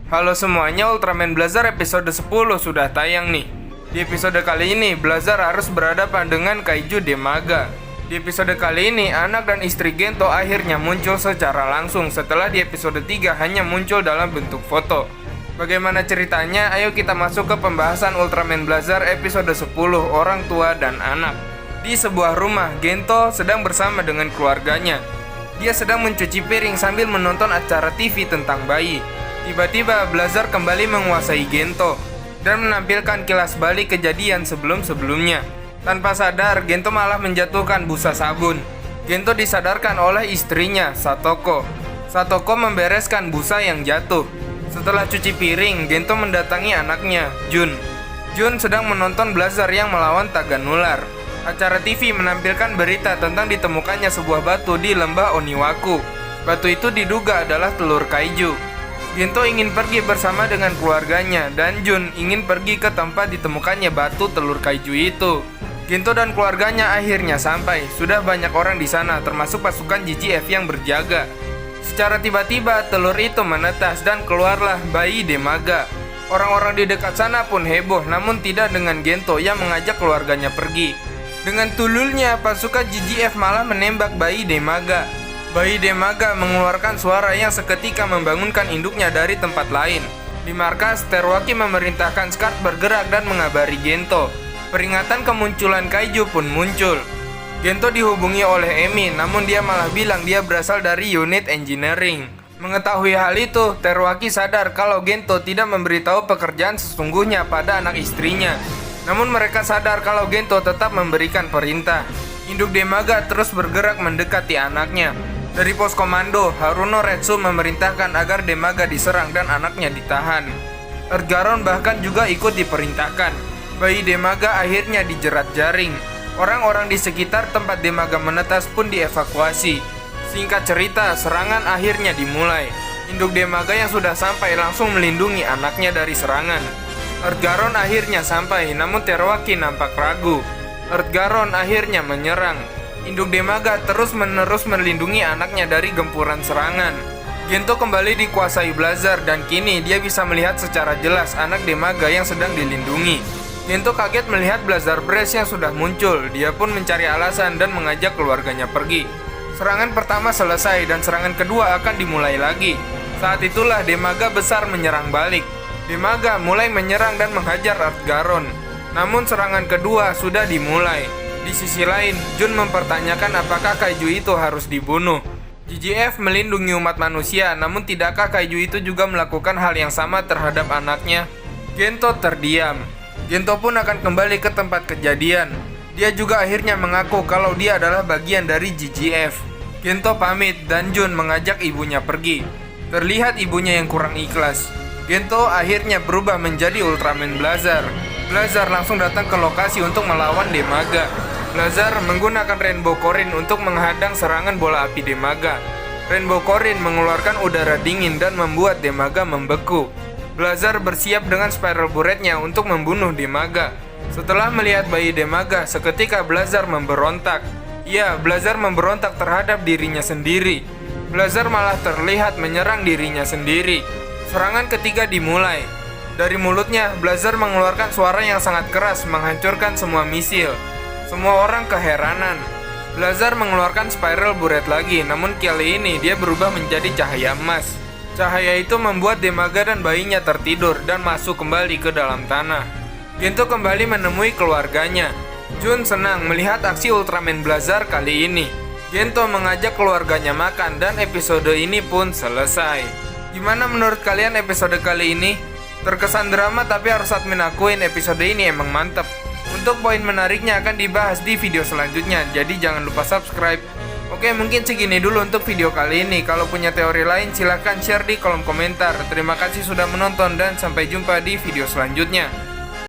Halo semuanya, Ultraman Blazar episode 10 sudah tayang nih. Di episode kali ini, Blazar harus berhadapan dengan Kaiju Demaga. Di episode kali ini, anak dan istri Gento akhirnya muncul secara langsung setelah di episode 3 hanya muncul dalam bentuk foto. Bagaimana ceritanya? Ayo kita masuk ke pembahasan Ultraman Blazar episode 10, Orang Tua dan Anak. Di sebuah rumah, Gento sedang bersama dengan keluarganya. Dia sedang mencuci piring sambil menonton acara TV tentang bayi. Tiba-tiba Blazar kembali menguasai Gento dan menampilkan kilas balik kejadian sebelum-sebelumnya. Tanpa sadar, Gento malah menjatuhkan busa sabun. Gento disadarkan oleh istrinya, Satoko. Satoko membereskan busa yang jatuh. Setelah cuci piring, Gento mendatangi anaknya, Jun. Jun sedang menonton Blazar yang melawan Taganular. Acara TV menampilkan berita tentang ditemukannya sebuah batu di lembah Oniwaku. Batu itu diduga adalah telur kaiju. Gento ingin pergi bersama dengan keluarganya dan Jun ingin pergi ke tempat ditemukannya batu telur kaiju itu. Gento dan keluarganya akhirnya sampai. Sudah banyak orang di sana, termasuk pasukan GGF yang berjaga. Secara tiba-tiba telur itu menetas dan keluarlah bayi Demaga. Orang-orang di dekat sana pun heboh, namun tidak dengan Gento yang mengajak keluarganya pergi. Dengan tululnya, pasukan GGF malah menembak bayi Demaga. Bayi Demaga mengeluarkan suara yang seketika membangunkan induknya dari tempat lain. Di markas, Teruaki memerintahkan Scarf bergerak dan mengabari Gento. Peringatan kemunculan kaiju pun muncul. Gento dihubungi oleh Emi, namun dia malah bilang dia berasal dari unit engineering. Mengetahui hal itu, Teruaki sadar kalau Gento tidak memberitahu pekerjaan sesungguhnya pada anak istrinya. Namun mereka sadar kalau Gento tetap memberikan perintah. Induk Demaga terus bergerak mendekati anaknya. Dari pos komando, Haruno Retsu memerintahkan agar Demaga diserang dan anaknya ditahan. Ergaron bahkan juga ikut diperintahkan. Bayi Demaga akhirnya dijerat jaring. Orang-orang di sekitar tempat Demaga menetas pun dievakuasi. Singkat cerita, serangan akhirnya dimulai. Induk Demaga yang sudah sampai langsung melindungi anaknya dari serangan. Ergaron akhirnya sampai, namun Teruaki nampak ragu. Ergaron akhirnya menyerang. Induk Demaga terus-menerus melindungi anaknya dari gempuran serangan. Gento kembali dikuasai Blazar dan kini dia bisa melihat secara jelas anak Demaga yang sedang dilindungi. Gento kaget melihat Blazar Brace yang sudah muncul. Dia pun mencari alasan dan mengajak keluarganya pergi. Serangan pertama selesai dan serangan kedua akan dimulai lagi. Saat itulah Demaga besar menyerang balik. Demaga mulai menyerang dan menghajar Ergaron. Namun serangan kedua sudah dimulai. Di sisi lain, Jun mempertanyakan apakah kaiju itu harus dibunuh. GGF melindungi umat manusia, namun tidakkah kaiju itu juga melakukan hal yang sama terhadap anaknya? Gento terdiam. Gento pun akan kembali ke tempat kejadian. Dia juga akhirnya mengaku kalau dia adalah bagian dari GGF. Gento pamit dan Jun mengajak ibunya pergi. Terlihat ibunya yang kurang ikhlas. Gento akhirnya berubah menjadi Ultraman Blazar. Blazar langsung datang ke lokasi untuk melawan Demaga. Blazar menggunakan Rainbow Corin untuk menghadang serangan bola api Demaga. Rainbow Corin mengeluarkan udara dingin dan membuat Demaga membeku. Blazar bersiap dengan Spiral Burret-nya untuk membunuh Demaga. Setelah melihat bayi Demaga, seketika Blazar memberontak. Ya, Blazar memberontak terhadap dirinya sendiri. Blazar malah terlihat menyerang dirinya sendiri. Serangan ketiga dimulai. Dari mulutnya, Blazar mengeluarkan suara yang sangat keras menghancurkan semua misil. Semua orang keheranan. Blazar mengeluarkan Spiral Burret lagi, namun kali ini dia berubah menjadi cahaya emas. Cahaya itu membuat Demaga dan bayinya tertidur dan masuk kembali ke dalam tanah. Gento kembali menemui keluarganya. Jun senang melihat aksi Ultraman Blazar kali ini. Gento mengajak keluarganya makan dan episode ini pun selesai. Gimana menurut kalian episode kali ini? Terkesan drama tapi harus admin akuin episode ini emang mantep. Untuk poin menariknya akan dibahas di video selanjutnya, jadi jangan lupa subscribe. Oke, mungkin segini dulu untuk video kali ini. Kalau punya teori lain silahkan share di kolom komentar. Terima kasih sudah menonton dan sampai jumpa di video selanjutnya.